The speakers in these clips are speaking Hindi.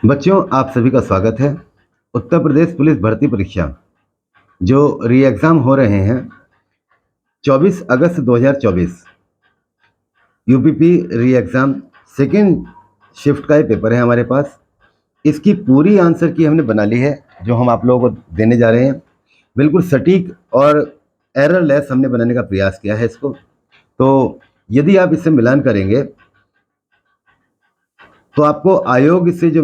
बच्चों, आप सभी का स्वागत है। उत्तर प्रदेश पुलिस भर्ती परीक्षा जो री एग्ज़ाम हो रहे हैं 24 अगस्त 2024 यूपीपी री एग्ज़ाम सेकेंड शिफ्ट का ये पेपर है हमारे पास। इसकी पूरी आंसर की हमने बना ली है जो हम आप लोगों को देने जा रहे हैं। बिल्कुल सटीक और एरर लेस हमने बनाने का प्रयास किया है इसको। तो यदि आप इससे मिलान करेंगे तो आपको आयोग से जो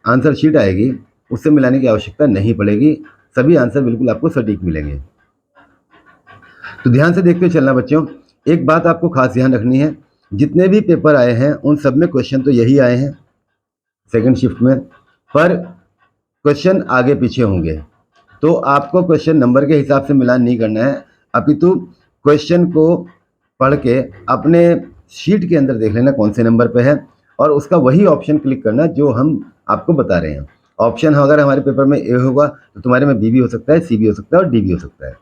आंसर शीट आएगी उससे मिलाने की आवश्यकता नहीं पड़ेगी। सभी आंसर बिल्कुल आपको सटीक मिलेंगे। तो ध्यान से देखते चलना बच्चों। एक बात आपको खास ध्यान रखनी है, जितने भी पेपर आए हैं उन सब में क्वेश्चन तो यही आए हैं सेकंड शिफ्ट में, पर क्वेश्चन आगे पीछे होंगे। तो आपको क्वेश्चन नंबर के हिसाब से मिलान नहीं करना है, अपितु क्वेश्चन को पढ़ के अपने शीट के अंदर देख लेना कौन से नंबर पे है और उसका वही ऑप्शन क्लिक करना जो हम आपको बता रहे हैं। ऑप्शन अगर हमारे पेपर में ए होगा तो तुम्हारे में बी भी हो सकता है, सी भी हो सकता है और डी भी हो सकता है।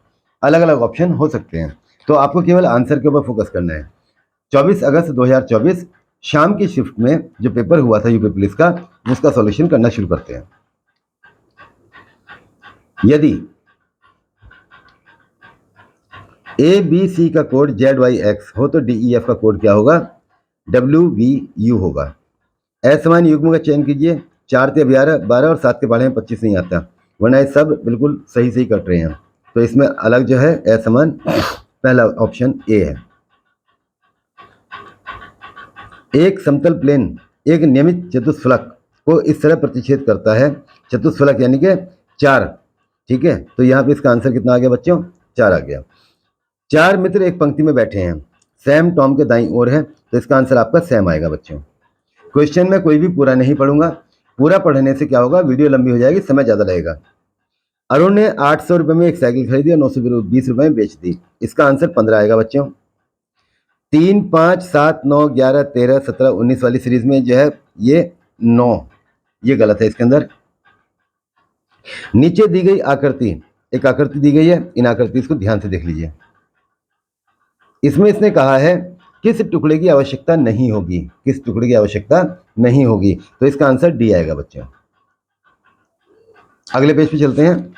अलग अलग ऑप्शन हो सकते हैं। तो आपको केवल आंसर के ऊपर फोकस करना है। 24 अगस्त 2024 शाम की शिफ्ट में जो पेपर हुआ था यूपी पुलिस का, उसका सॉल्यूशन करना शुरू करते हैं। यदि ए बी सी का कोड जेड वाई एक्स हो तो डी ई एफ का कोड क्या होगा? डब्ल्यू वी यू होगा। असमान युग्म का चयन कीजिए। 4 से 11, 12 और 7 के बारे में 25 नहीं आता, वरना ये सब बिल्कुल सही सही कट रहे हैं। तो इसमें अलग जो है असमान, पहला ऑप्शन ए है। एक समतल प्लेन एक नियमित चतुष्फलक को इस तरह प्रतिच्छेद करता है। चतुष्फलक यानी कि 4, ठीक है। तो यहाँ पे इसका आंसर कितना आ गया बच्चों? 4 आ गया। 4 मित्र एक पंक्ति में बैठे हैं, सैम टॉम के दाईं ओर है, तो इसका आंसर आपका सैम आएगा बच्चों। क्वेश्चन में कोई भी पूरा नहीं पढ़ूंगा, पूरा पढ़ने से क्या होगा, वीडियो लंबी हो जाएगी, समय ज़्यादा लगेगा। अरुण ने 800 रुपये में एक साइकिल खरीदी और 920 रुपये में बेच दी, इसका आंसर 15 आएगा बच्चों। 3, 5, 7, 9, 11, 13, 17, 19 वाली सीरीज में जो है ये 9, ये गलत है इसके अंदर। नीचे दी गई आकृति, एक आकृति दी गई है, इन आकृति को ध्यान से देख लीजिए। इसमें इसने कहा है किस टुकड़े की आवश्यकता नहीं होगी, किस टुकड़े की आवश्यकता नहीं होगी, तो इसका आंसर डी आएगा बच्चों। अगले पेज पे चलते हैं।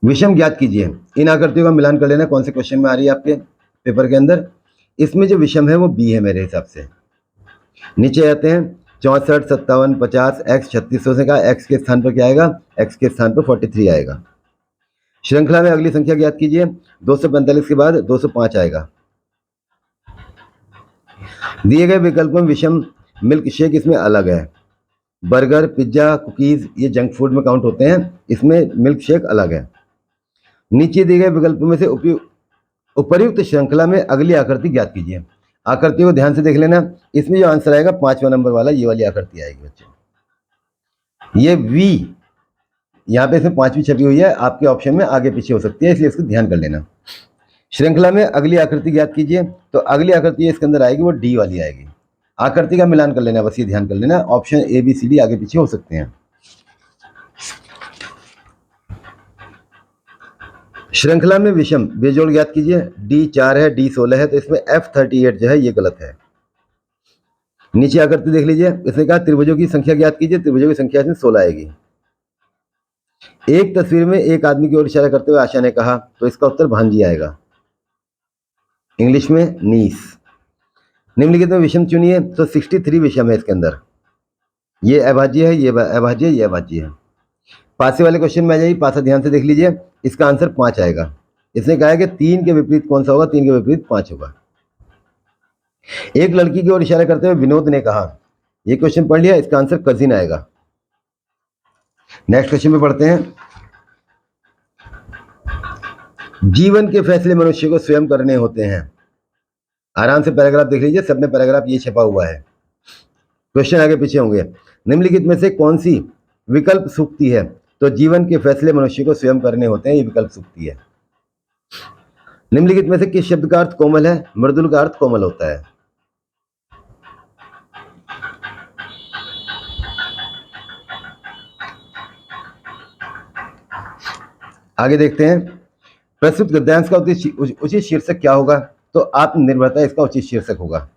विषम ज्ञात कीजिए। इन आकृतियों का मिलान कर लेना कौन से क्वेश्चन में आ रही है आपके पेपर के अंदर। इसमें जो विषम है वो बी है मेरे हिसाब से। नीचे आते हैं 64, 57, 50, एक्स 3600 से कहा, एक्स के स्थान पर क्या आएगा? एक्स के स्थान पर 43 आएगा। श्रृंखला में अगली संख्या ज्ञात कीजिए। 245 के बाद 205 आएगा। दिए गए विकल्प में विषम मिल्क शेक इसमें अलग है। बर्गर, पिज्जा, कुकीज ये जंक फूड में काउंट होते हैं, इसमें मिल्क शेक अलग है। नीचे दिए गए विकल्पों में से उपर्युक्त श्रृंखला में अगली आकृति ज्ञात कीजिए। आकृति को ध्यान से देख लेना। इसमें जो आंसर आएगा 5वां नंबर वाला, ये वाली आकृति आएगी बच्चों। ये वी यहाँ पे इसमें 5वीं छपी हुई है, आपके ऑप्शन में आगे पीछे हो सकती है, इसलिए इसको ध्यान कर लेना। श्रृंखला में अगली आकृति ज्ञात कीजिए, तो अगली आकृति इसके अंदर आएगी वो डी वाली आएगी। आकृति का मिलान कर लेना, बस ये ध्यान कर लेना। Option A B C D आगे पीछे हो सकते हैं। श्रृंखला में विषम बेजोड़ ज्ञात कीजिए। डी 4 है, डी 16 है, तो इसमें F38 जो है ये गलत है। नीचे आकृति देख लीजिए। इसने कहा त्रिभुजों की संख्या ज्ञात कीजिए, त्रिभुजों की संख्या इसमें 16 आएगी। एक तस्वीर में एक आदमी की ओर इशारा करते हुए आशा ने कहा, तो इसका उत्तर भांजी आएगा, इंग्लिश में नीस। निम्नलिखित में विषम चुनिए, तो 63 विषम है इसके अंदर। ये अभाज्य है, ये अभाज्य है, ये अभाज्य है। पासे वाले क्वेश्चन में आ जाइए, पासा ध्यान से देख लीजिए। इसका आंसर 5 आएगा। इसने कहा है कि 3 के विपरीत कौन सा होगा? 3 के विपरीत 5 होगा। एक लड़की की ओर इशारा करते हुए विनोद ने कहा, ये क्वेश्चन पढ़ लिया, इसका आंसर कजिन आएगा। नेक्स्ट क्वेश्चन में पढ़ते हैं। जीवन के फैसले मनुष्य को स्वयं करने होते हैं। आराम से पैराग्राफ देख लीजिए, सब में पैराग्राफ ये छपा हुआ है, क्वेश्चन आगे पीछे होंगे। निम्नलिखित में से कौन सी विकल्प सूक्ति है? तो जीवन के फैसले मनुष्य को स्वयं करने होते हैं, ये विकल्प सूक्ति है। निम्नलिखित में से किस शब्द का अर्थ कोमल है? मृदुल का अर्थ कोमल होता है। आगे देखते हैं। प्रस्तुत गद्यांश का उचित शीर्षक क्या होगा? तो आत्मनिर्भरता इसका उचित शीर्षक होगा।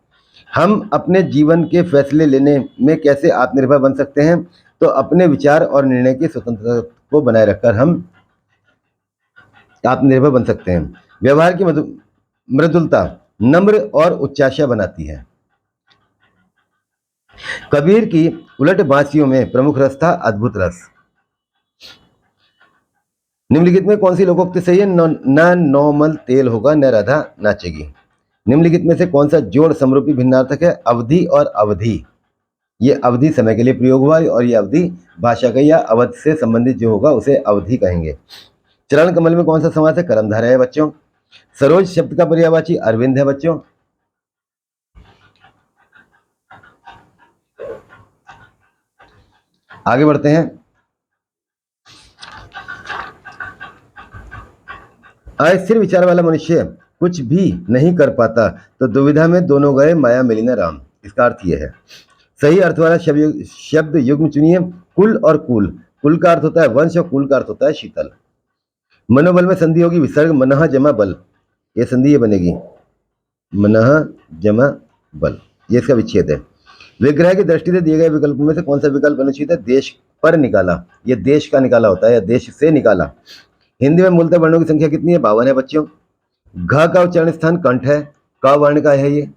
हम अपने जीवन के फैसले लेने में कैसे आत्मनिर्भर बन सकते हैं? तो अपने विचार और निर्णय की स्वतंत्रता को बनाए रखकर हम आत्मनिर्भर बन सकते हैं। व्यवहार की मृदुलता नम्र और उच्चाशा बनाती है। कबीर की उलट बांसियों में प्रमुख रस था अद्भुत रस। निम्नलिखित में कौन सी लोकोक्ति सही है? न नौमल तेल होगा न राधा नाचेगी। निम्नलिखित में से कौन सा जोड़ समरूपी भिन्नार्थक है? अवधि और अवधि। ये अवधि समय के लिए प्रयोग हुआ और ये अवधि भाषा का या अवध से संबंधित जो होगा उसे अवधि कहेंगे। चरण कमल में कौन सा समास है? कर्मधारय है बच्चों। सरोज शब्द का पर्यायवाची अरविंद है बच्चों। आगे बढ़ते हैं। अस्थिर विचार वाला मनुष्य कुछ भी नहीं कर पाता, तो दुविधा में दोनों गए माया मिली न राम। इसका अर्थ यह है। सही अर्थ वाला शब्द युग्म चुनिए। कुल और कुल। कुल का अर्थ होता है वंश और कुल का अर्थ होता है शीतल। मनोबल में संधि होगी विसर्ग मनः जमा बल। ये संधि ये बनेगी मनः जमा बल। ये इसका विच्छेद है। विग्रह की दृष्टि से दिए गए विकल्प में से कौन सा विकल्प अनुचित है? देश पर निकाला। ये देश का निकाला होता है या देश से निकाला। हिंदी में मूलतः वर्णों की संख्या कितनी है? 52 है बच्चों। घ का उच्चारण स्थान कंठ है। क वर्ण का है ये।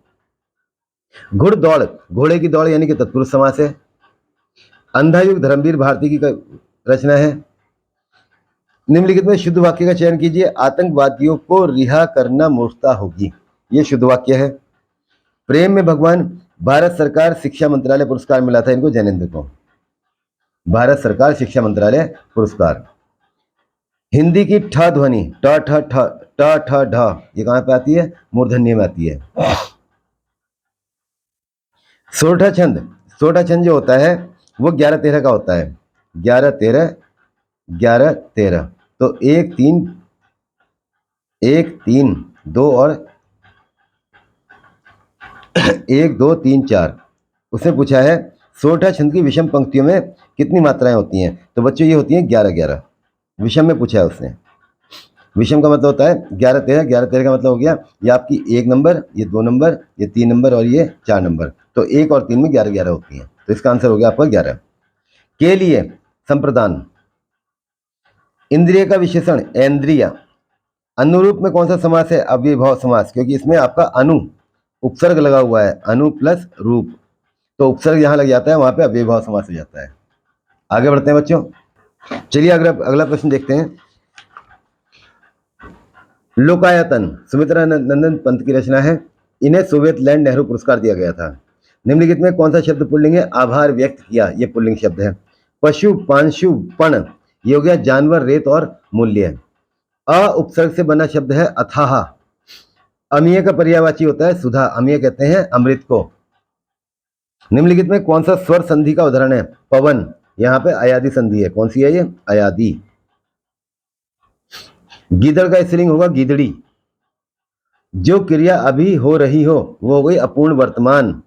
घुड़दौड़ घोड़े की दौड़ यानी कि तत्पुरुष समास है। अंधायुग धर्मवीर भारती की रचना है। निम्नलिखित में शुद्ध वाक्य का चयन कीजिए। आतंकवादियों को रिहा करना मूर्खता होगी। ये शुद्ध वाक्य है। प्रेम में भगवान। भारत सरकार शिक्षा मंत्रालय पुरस्कार मिला था इनको, जैनेन्द्र को। भारत सरकार शिक्षा मंत्रालय पुरस्कार। हिंदी की ठ ध्वनि ट ठ ठ ट ठ ढ ये कहां पे आती है? मूर्धन्य में आती है। सोरठा छंद जो होता है वो 11-13 का होता है। 11-13 11-13। तो 1-3 2 और 1-2-3-4। उसने पूछा है सोरठा छंद की विषम पंक्तियों में कितनी मात्राएं होती हैं? तो बच्चों ये होती हैं 11-11। विषम में पूछा है उसने। विषम का मतलब होता है 11-13। 11-13 का मतलब हो गया ये आपकी 1 नंबर, ये 2 नंबर, ये 3 नंबर और ये 4 नंबर। तो 1 और 3 में 11-11 होती हैं। तो इसका आंसर हो गया आपका 11। के लिए संप्रदान। इंद्रिय का विशेषण ऐन्द्रिय। अनुरूप में कौन सा समास है? अव्ययभाव समास, क्योंकि इसमें आपका अनु उपसर्ग लगा हुआ है। अनु प्लस रूप, तो उपसर्ग जहां लग जाता है वहां पे अव्ययभाव समास हो जाता है। आगे बढ़ते हैं बच्चों। चलिए अगला प्रश्न देखते हैं। लोकायतन सुमित्रा नंदन पंत की रचना है। इन्हें सोवियत लैंड नेहरू पुरस्कार दिया गया था। निम्नलिखित में कौन सा शब्द पुल्लिंग है? आभार व्यक्त किया, ये पुल्लिंग शब्द है। पशु पांशु पण ये हो गया जानवर रेत और मूल्य। अ उपसर्ग से बना शब्द है अथाह। अमीय का पर्यायवाची होता है सुधा। अमीय कहते हैं अमृत को। निम्नलिखित में कौन सा स्वर संधि का उदाहरण है? पवन। यहाँ पे अयादि संधि है। कौन सी है ये? अयादि। गीदड़ का स्त्रीलिंग होगा गीदड़ी। जो क्रिया अभी हो रही हो वो हो गई अपूर्ण वर्तमान।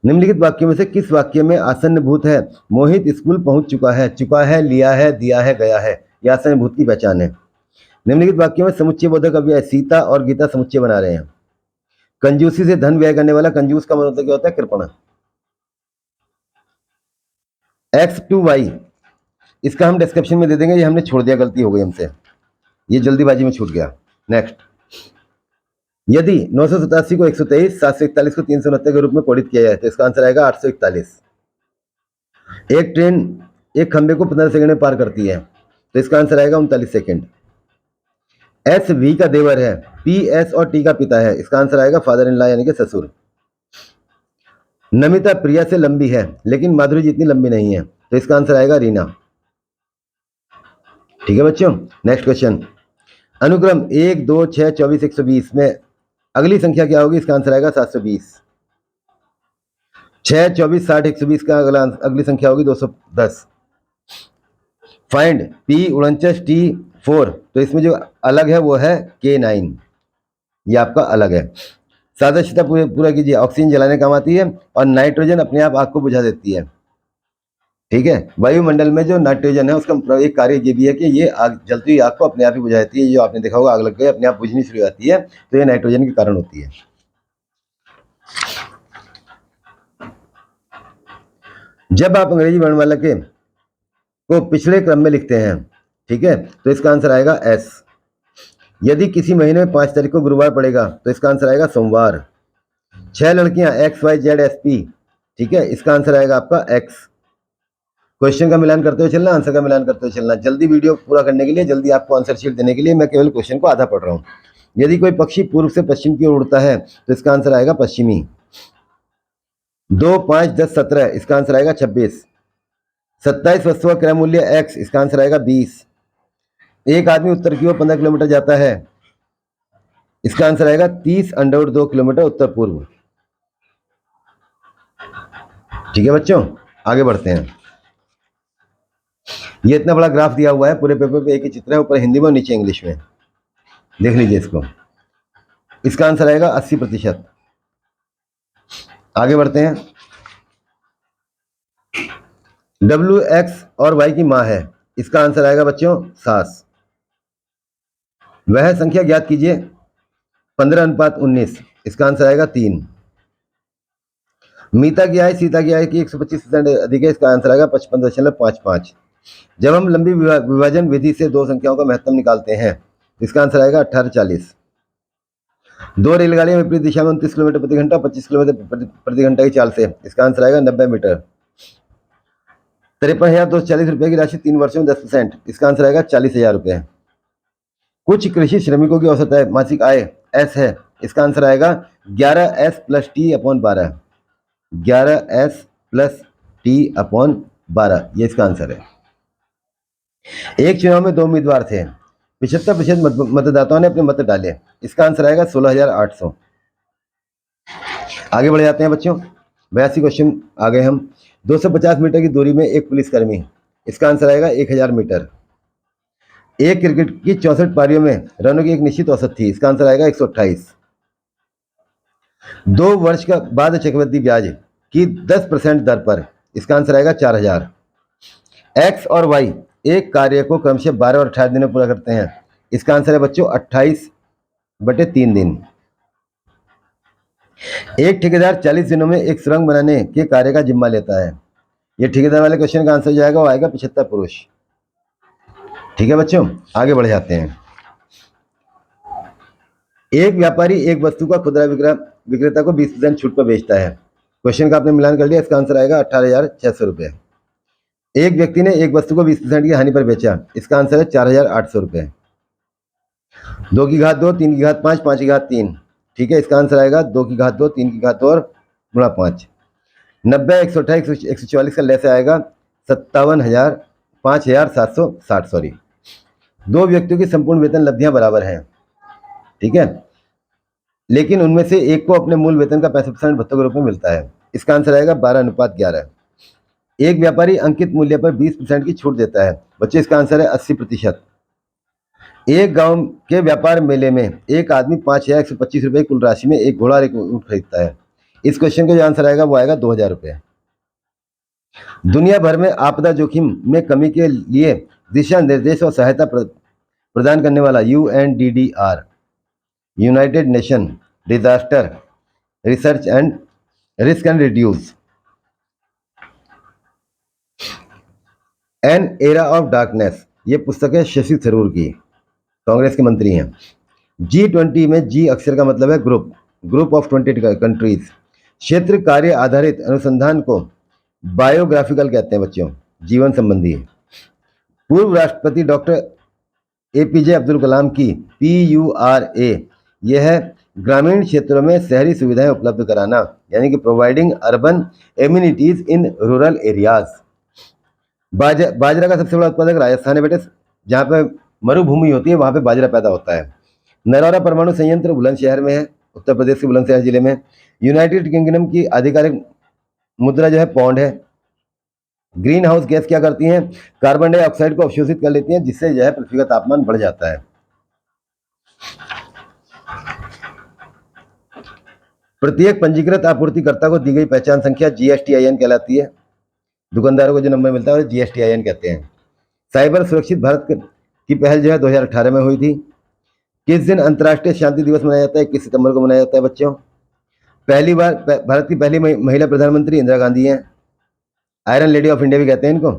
निम्नलिखित वाक्यों में से किस वाक्य में आसन्न भूत है? मोहित स्कूल पहुंच चुका है, लिया है, दिया है, गया है। यह आसन्न भूत की पहचान है। निम्नलिखित वाक्यों में समुच्चय बोधक अव्यय सीता और गीता समुच्चय बना रहे हैं। कंजूसी से धन व्यय करने वाला। कंजूस का मतलब क्या होता है? कृपण। X2Y इसका हम डिस्क्रिप्शन में दे देंगे। ये हमने छोड़ दिया, गलती हो गई हमसे, ये जल्दीबाजी में छूट गया। नेक्स्ट, यदि 987 को 123, 741 को 369 के रूप में कोडित किया जाए तो इसका आंसर आएगा 841। एक ट्रेन एक खंबे को 15 सेकंड में पार करती है तो इसका आंसर आएगा 39 सेकंड। एस वी का देवर है, पी एस और टी का पिता है, इसका आंसर आएगा फादर इन लॉ यानी कि ससुर। नमिता प्रिया से लंबी है लेकिन माधुरी जितनी लंबी नहीं है तो इसका आंसर आएगा रीना। ठीक है बच्चों। नेक्स्ट क्वेश्चन, अनुक्रम 1 2 6 24 120 में अगली संख्या क्या होगी? इसका आंसर आएगा 720। 6 24 60 120 का अगली संख्या होगी 210। फाइंड P 49 T 4, तो इसमें जो अलग है वो है K9, ये आपका अलग है। सादृश्यता पूरा कीजिए। ऑक्सीजन जलाने काम आती है और नाइट्रोजन अपने आप आग को बुझा देती है। ठीक है, वायुमंडल में जो नाइट्रोजन है उसका एक कार्य ये भी है कि ये आग जलती हुई आग को अपने आप ही बुझाती है। जो आपने देखा होगा आग लग गई अपने आप बुझनी शुरू हो जाती है तो ये नाइट्रोजन के कारण होती है। जब आप अंग्रेजी वर्णमाला के को पिछले क्रम में लिखते हैं, ठीक है, तो इसका आंसर आएगा एस। यदि किसी महीने में 5 तारीख को गुरुवार पड़ेगा तो इसका आंसर आएगा सोमवार। 6 लड़कियां XYZSP, ठीक है, इसका आंसर आएगा आपका एक्स। क्वेश्चन का मिलान करते हुए चलना, आंसर का मिलान करते हुए चलना। जल्दी वीडियो पूरा करने के लिए, जल्दी आपको आंसर शीट देने के लिए मैं केवल क्वेश्चन को आधा पढ़ रहा हूँ। यदि कोई पक्षी पूर्व से पश्चिम की ओर उड़ता है तो इसका आंसर आएगा पश्चिमी। 2, 5, 10, 17, इसका आंसर आएगा 26। 27 वस्तुओं का क्रय मूल्य x, इसका आंसर आएगा 20। एक आदमी उत्तर की ओर 15 किलोमीटर जाता है, इसका आंसर आएगा 30√2 किलोमीटर उत्तर पूर्व। ठीक है बच्चों, आगे बढ़ते हैं। ये इतना बड़ा ग्राफ दिया हुआ है, पूरे पेपर पे एक ही चित्र है, ऊपर हिंदी में और नीचे इंग्लिश में। देख लीजिए इसको। इसका आंसर आएगा 80%। आगे बढ़ते हैं। W X और Y की माँ है, इसका आंसर आएगा बच्चों सास। वह संख्या ज्ञात कीजिए 15:19, इसका आंसर आएगा 3। मीता की आय सीता की आय की 125% अधिक है, इसका आंसर आएगा 55.55। जब हम लंबी विभाजन विधि से दो संख्याओं का महत्तम निकालते हैं, इसका आंसर आएगा 1840। दो रेलगाड़ियां विपरीत दिशा में 29 किलोमीटर प्रति घंटा 25 किलोमीटर प्रति घंटा की चाल से, इसका आंसर आएगा 90 मीटर। 53,240 रुपए की राशि 3 वर्षों में 10%, इसका आंसर आएगा 40,000 रुपए। कुछ कृषि श्रमिकों की औसत आय मासिक आय एस है, इसका आंसर आएगा 11S + T/12। 11S + T/12, ये इसका आंसर है। एक चुनाव में 2 उम्मीदवार थे, 75% मतदाताओं ने अपने मत डाले, इसका आंसर आएगा 16,800। आगे बढ़ जाते हैं बच्चों। 82 क्वेश्चन आ गए हम। 250 मीटर की दूरी में एक पुलिसकर्मी, इसका आंसर आएगा 1000 मीटर। एक क्रिकेट की 64 पारियों में रनों की एक निश्चित औसत थी, इसका आंसर आएगा 128। 2 वर्ष का बाद चक्रवृद्धि ब्याज की 10% दर पर, इसका आंसर आएगा 4000। एक्स और वाई एक कार्य को क्रमशः 12 और 18 दिनों में पूरा करते हैं, इसका आंसर है बच्चों 28/3 दिन। एक ठेकेदार 40 दिनों में एक सुरंग बनाने के कार्य का जिम्मा लेता है। ये ठेकेदार वाले क्वेश्चन का आंसर जो आएगा वो आएगा 75 पुरुष। ठीक है बच्चों, आगे बढ़ जाते हैं। एक व्यापारी एक वस्तु का खुदरा विक्रेता को 20% छूट पर बेचता है। क्वेश्चन का आपने मिलान कर लिया, इसका आंसर आएगा 18,600 रुपये। एक व्यक्ति ने एक वस्तु को 20% की हानि पर बेचा, इसका आंसर है 4,800 रुपये। 2 की घात 2, 3 की घात 5, 5 की घात 3, ठीक है, इसका आंसर आएगा 2 की घात 2, 3 की घात 2 और गुणा 5। 90, 128, 144 का लेसे आएगा 5,760, सॉरी। दो व्यक्तियों की संपूर्ण वेतन लब्धियां बराबर हैं, ठीक है, लेकिन उनमें से एक को अपने मूल वेतन का 65% भत्तों के रूप में मिलता है, इसका आंसर आएगा 12:11। एक व्यापारी अंकित मूल्य पर 20% की छूट देता है, बच्चे इसका आंसर है 80%। एक गांव के व्यापार मेले में एक आदमी 5,125 रुपये कुल राशि में एक घोड़ा और एक ऊंट खरीदता है। इस क्वेश्चन का जो आंसर आएगा वो आएगा 2,000 रुपये। दुनिया भर में आपदा जोखिम में कमी के लिए दिशा निर्देश और सहायता प्रदान करने वाला UNDDR, United nation disaster research and risk and reduce, an era of darkness, ये पुस्तक है शशि थरूर की, कांग्रेस के मंत्री हैं। G20 में G अक्षर का मतलब है ग्रुप ऑफ 20 कंट्रीज। क्षेत्र कार्य आधारित अनुसंधान को बायोग्राफिकल कहते हैं बच्चों, जीवन संबंधी। पूर्व राष्ट्रपति डॉक्टर APJ अब्दुल कलाम की PURA, यह है ग्रामीण क्षेत्रों में शहरी सुविधाएं उपलब्ध कराना, यानी कि providing urban amenities in rural areas. बाजरा का सबसे बड़ा उत्पादक राजस्थान है बेटे, जहाँ पे मरुभूमि होती है वहाँ पे बाजरा पैदा होता है। नरौरा परमाणु संयंत्र बुलंदशहर में है, उत्तर प्रदेश के बुलंदशहर जिले में। यूनाइटेड किंगडम की आधिकारिक मुद्रा जो है पौंड है। ग्रीन हाउस गैस क्या करती हैं? कार्बन डाइऑक्साइड को अवशोषित कर लेती हैं, जिससे जो है पृथ्वी का तापमान बढ़ जाता है। प्रत्येक पंजीकृत आपूर्तिकर्ता को दी गई पहचान संख्या GSTIN कहलाती है। दुकानदारों को जो नंबर मिलता है GSTIN कहते हैं। साइबर सुरक्षित भारत की पहल जो है 2018 में हुई थी। किस दिन अंतर्राष्ट्रीय शांति दिवस मनाया जाता है? 21 सितंबर को मनाया जाता है बच्चों। पहली बार भारत की पहली महिला प्रधानमंत्री इंदिरा गांधी हैं। आयरन लेडी ऑफ इंडिया भी कहते हैं इनको।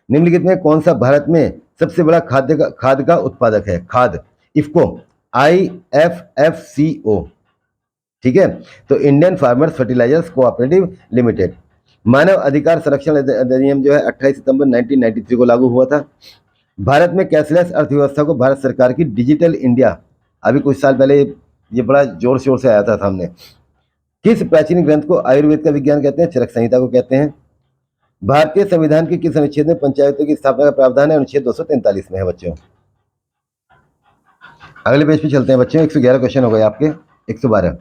निम्नलिखित में कौन सा भारत में सबसे बड़ा खाद का उत्पादक है? खाद, इफको, IFFCO, ठीक है। तो Indian Farmers Fertilisers Cooperative Limited. मानव अधिकार संरक्षण अधिनियम जो है 28 सितंबर 1993 को लागू हुआ था। भारत में कैशलेस अर्थव्यवस्था को भारत सरकार की डिजिटल इंडिया, अभी कुछ साल पहले ये बड़ा जोर शोर से आया था सामने। किस प्राचीन ग्रंथ को आयुर्वेद का विज्ञान कहते हैं? चरक संहिता को कहते हैं। भारतीय संविधान के किस अनुच्छेद में पंचायतों की स्थापना का प्रावधान है? अनुच्छेद 243 में है बच्चों। अगले पेज पे चलते हैं बच्चों। 111 क्वेश्चन हो गए आपके। 112,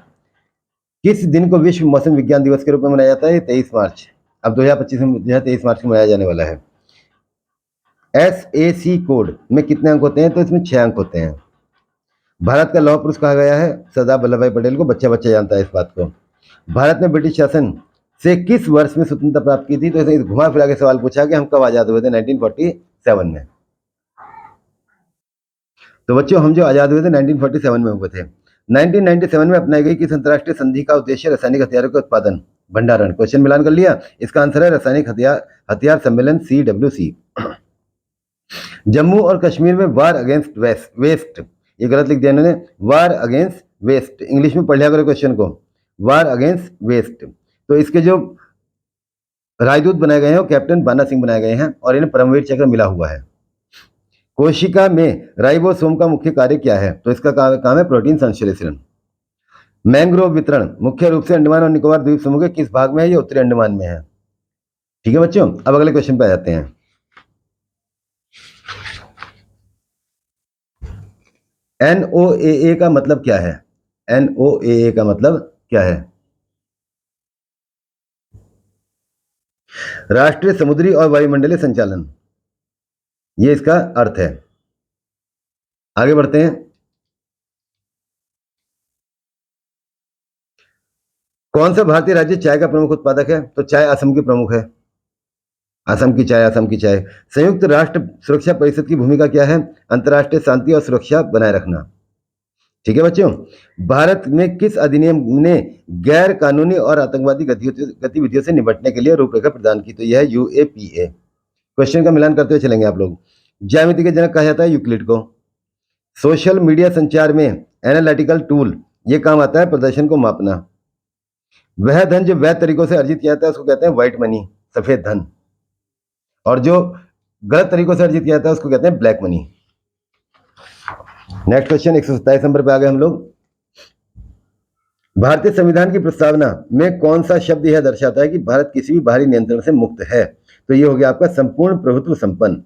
किस दिन को विश्व मौसम विज्ञान दिवस के रूप में मनाया जाता है? 23 मार्च। अब 2025 में 23 मार्च को मनाया जाने वाला है। SAC कोड में कितने अंक होते हैं? तो इसमें 6 अंक होते हैं। भारत का लौह पुरुष कहा गया है सरदार वल्लभ भाई पटेल को। बच्चा बच्चा जानता है इस बात को। भारत ने ब्रिटिश शासन से किस वर्ष में स्वतंत्रता प्राप्त की थी? तो इसे घुमा फिरा के सवाल पूछा कि हम कब आजाद हुए थे? 1947 में। तो बच्चों हम जो आजाद हुए थे 1947 में हुए थे। 1997 में अपनाई गई किस अंतर्राष्ट्रीय संधि का उद्देश्य रासायनिक हथियारों का उत्पादन भंडारण? क्वेश्चन मिलान कर लिया। इसका आंसर है रासायनिक हथियार सम्मेलन CWC। जम्मू और कश्मीर में वार अगेंस्ट वेस्ट, ये गलत लिख दिया इन्होंने, वार अगेंस्ट वेस्ट। इंग्लिश में पढ़ लिया करो क्वेश्चन को, वार अगेंस्ट वेस्ट। तो इसके जो राजदूत बनाए गए हैं वो कैप्टन बाना सिंह बनाए गए हैं और इन्हें परमवीर चक्र मिला हुआ है। कोशिका में राइबोसोम का मुख्य कार्य क्या है? तो इसका काम है प्रोटीन संश्लेषण। मैंग्रोव वितरण मुख्य रूप से अंडमान और निकोबार द्वीप समूह के किस भाग में है? ये उत्तरी अंडमान में है। ठीक है बच्चों, अब अगले क्वेश्चन पे आ जाते हैं। NOAA का मतलब क्या है? NOAA का मतलब क्या है? राष्ट्रीय समुद्री और वायुमंडलीय संचालन, ये इसका अर्थ है। आगे बढ़ते हैं। कौन सा भारतीय राज्य चाय का प्रमुख उत्पादक है? तो चाय असम की प्रमुख है। असम की चाय, असम की चाय। संयुक्त राष्ट्र सुरक्षा परिषद की भूमिका क्या है? अंतर्राष्ट्रीय शांति और सुरक्षा बनाए रखना। ठीक है बच्चों, भारत में किस अधिनियम ने गैर कानूनी और आतंकवादी गतिविधियों से निपटने के लिए रूपरेखा प्रदान की? तो यह है UAPA। क्वेश्चन का मिलान करते हुए चलेंगे आप लोग। ज्यामिति के जनक कहा जाता है यूक्लिड को। सोशल मीडिया संचार में एनालिटिकल टूल, ये काम आता है प्रदर्शन को मापना। वह धन जो वैध तरीकों से अर्जित किया जाता है उसको कहते हैं व्हाइट मनी, सफेद धन, और जो गलत तरीकों से अर्जित किया जाता है उसको कहते हैं black money. Next question 127 number पे आ गए हम लोग। भारतीय संविधान की प्रस्तावना में कौन सा शब्द यह दर्शाता है कि भारत किसी भी बाहरी नियंत्रण से मुक्त है? तो ये हो गया आपका संपूर्ण प्रभुत्व संपन्न।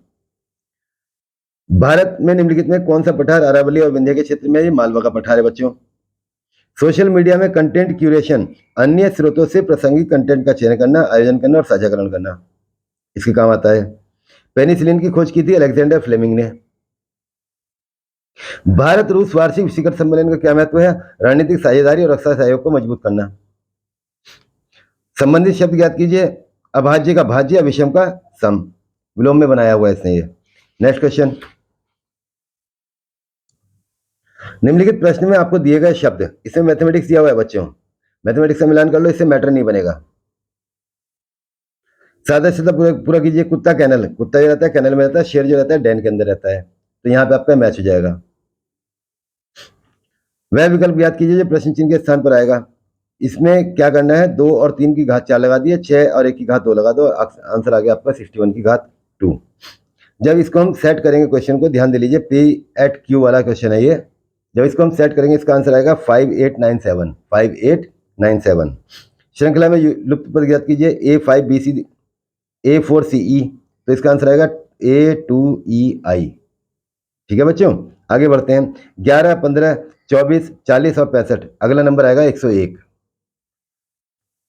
भारत में निम्नलिखित में कौन सा पठार अरावली और विंध्य के क्षेत्र में? ये मालवा का पठार है बच्चों। सोशल मीडिया में कंटेंट क्यूरेशन, अन्य स्रोतों से प्रासंगिक कंटेंट का चयन करना, आयोजन करना और साझाकरण करना, इसके काम आता है। पेनिसिलिन की खोज की थी अलेक्जेंडर फ्लेमिंग ने। भारत रूस वार्षिक शिखर सम्मेलन का क्या महत्व है? रणनीतिक साझेदारी और रक्षा सहयोग को मजबूत करना। संबंधित शब्द ज्ञात कीजिए। अभाज्य का भाज्य, अविषम का सम, विलोम में बनाया हुआ है इसने ये। Next question. निम्नलिखित प्रश्न में आपको दिए गए शब्द, इसमें मैथमेटिक्स दिया हुआ है बच्चों, मैथमेटिक्स से मिलान कर लो, इससे मैटर नहीं बनेगा। सादा सीधा पूरा कीजिए। कुत्ता कैनल, कुत्ता जो रहता है कैनल में रहता है, शेर जो रहता है डैन के अंदर रहता है, तो यहाँ पे आपका मैच हो जाएगा। वह विकल्प याद कीजिए जो प्रश्न चिन्ह के स्थान पर आएगा। इसमें क्या करना है? 2 और 3 की घात 4 लगा दिए, 6 और 1 की घात 2 लगा दो, आंसर आ गया आपका 61 की घात 2। जब इसको हम सेट करेंगे क्वेश्चन को, ध्यान दे लीजिए, P@Q वाला क्वेश्चन है ये। जब इसको हम सेट करेंगे इसका आंसर आएगा 5897, 5897। श्रृंखला में लुप्त पद ज्ञात कीजिए। A5BC A4CE, तो इसका आंसर आएगा A2EI। ठीक है बच्चों, आगे बढ़ते हैं। 11, 15, 24, 40 और 65, अगला नंबर आएगा 101।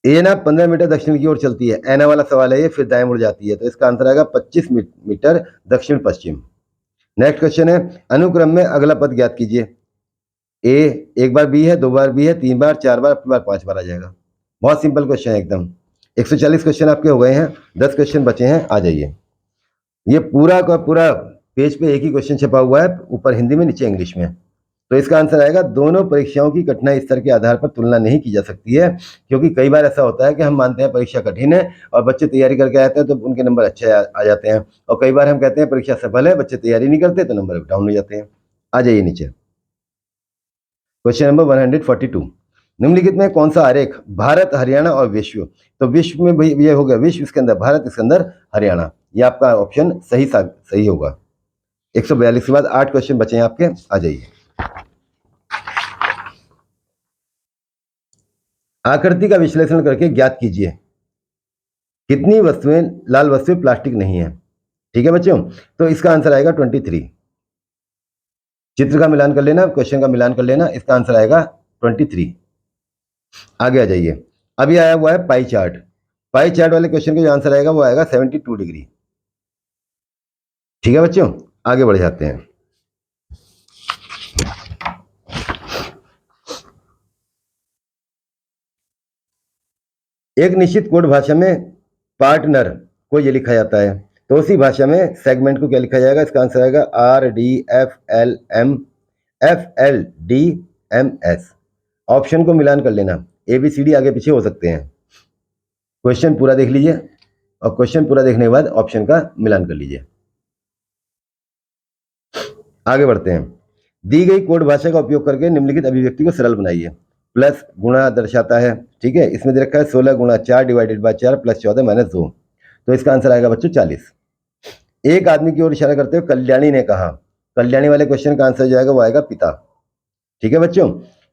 एना 15 मीटर दक्षिण की ओर चलती है, एना वाला सवाल है ये, फिर दाएं मुड़ जाती है, तो इसका आंसर आएगा 25 मीटर दक्षिण पश्चिम। नेक्स्ट क्वेश्चन है, अनुक्रम में अगला पद ज्ञात कीजिए। ए एक बार बी है, 2 बार बी है, 3 बार, 4 बार, 5 बार आ जाएगा। बहुत सिंपल क्वेश्चन है एकदम। 140 क्वेश्चन आपके हो गए हैं, 10 क्वेश्चन बचे हैं, आ जाइए। ये पूरा का पूरा पेज पे एक ही क्वेश्चन छपा हुआ है, ऊपर हिंदी में नीचे इंग्लिश में, तो इसका आंसर आएगा दोनों परीक्षाओं की कठिनाई स्तर के आधार पर तुलना नहीं की जा सकती है, क्योंकि कई बार ऐसा होता है कि हम मानते हैं परीक्षा कठिन है और बच्चे तैयारी करके आते हैं तो उनके नंबर अच्छे आ जाते हैं, और कई बार हम कहते हैं परीक्षा सफल है, बच्चे तैयारी नहीं करते तो नंबर डाउन हो जाते हैं। आ जाइए नीचे, क्वेश्चन नंबर 142, निम्नलिखित में कौन सा आरेख भारत, हरियाणा और विश्व, तो विश्व में भाई ये हो गया विश्व, इसके अंदर भारत, इसके अंदर हरियाणा, ये आपका ऑप्शन सही होगा। 142 के बाद 8 क्वेश्चन बचे हैं आपके, आ जाइए। आकृति का विश्लेषण करके ज्ञात कीजिए कितनी वस्तुएं लाल वस्तुएं प्लास्टिक नहीं है। ठीक है बच्चों, तो इसका आंसर आएगा 23। चित्र का मिलान कर लेना, क्वेश्चन का मिलान कर लेना, इसका आंसर आएगा 23। आगे आ जाइए, अभी आया हुआ है पाई चार्ट। पाई चार्ट वाले क्वेश्चन का जो आंसर आएगा वो आएगा 72 डिग्री। ठीक है बच्चों, आगे बढ़ जाते हैं। एक निश्चित कोड भाषा में पार्टनर को ये लिखा जाता है, तो उसी भाषा में सेगमेंट को क्या लिखा जाएगा, इसका आंसर आएगा RDFLM ऑप्शन को मिलान कर लेना, ABCD आगे पीछे हो सकते हैं। क्वेश्चन पूरा देख लीजिए और क्वेश्चन पूरा देखने के बाद ऑप्शन का मिलान कर लीजिए। आगे बढ़ते हैं। दी गई कोड भाषा का उपयोग करके निम्नलिखित अभिव्यक्ति को सरल बनाइए। प्लस गुणा दर्शाता है, ठीक है, इसमें दे रखा है 16 गुणा 4 डिवाइडेड बाय 4 प्लस 14 माइनस 2, तो इसका आंसर आएगा बच्चों 40। एक आदमी की ओर इशारा करते हुए कल्याणी ने कहा, कल्याणी वाले क्वेश्चन का आंसर जो आएगा वो आएगा पिता। ठीक है बच्चों,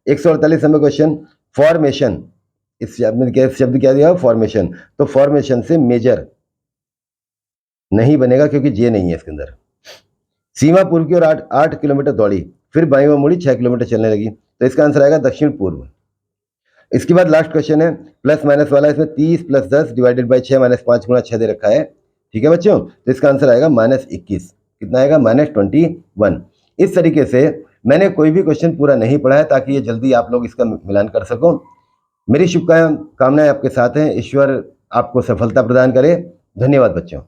148 नंबर क्वेश्चन, फॉर्मेशन, इस शब्द क्या दिया, फॉर्मेशन, तो फॉर्मेशन से मेजर नहीं बनेगा क्योंकि जे नहीं है इसके अंदर। सीमा पूर्व की ओर 8 किलोमीटर दौड़ी, फिर बाईं ओर मुड़ी 6 किलोमीटर चलने लगी, तो इसका आंसर आएगा दक्षिण पूर्व। इसके बाद लास्ट क्वेश्चन है प्लस माइनस वाला, इसमें 30 प्लस 10 डिवाइडेड बाई 6 माइनस 5 गुणा 6 दे रखा है। ठीक है बच्चों, तो इसका आंसर आएगा -21। कितना आएगा, -21। इस तरीके से मैंने कोई भी क्वेश्चन पूरा नहीं पढ़ा है ताकि ये जल्दी आप लोग इसका मिलान कर सको। मेरी शुभकामनाएं आपके साथ हैं, ईश्वर आपको सफलता प्रदान करे। धन्यवाद बच्चों।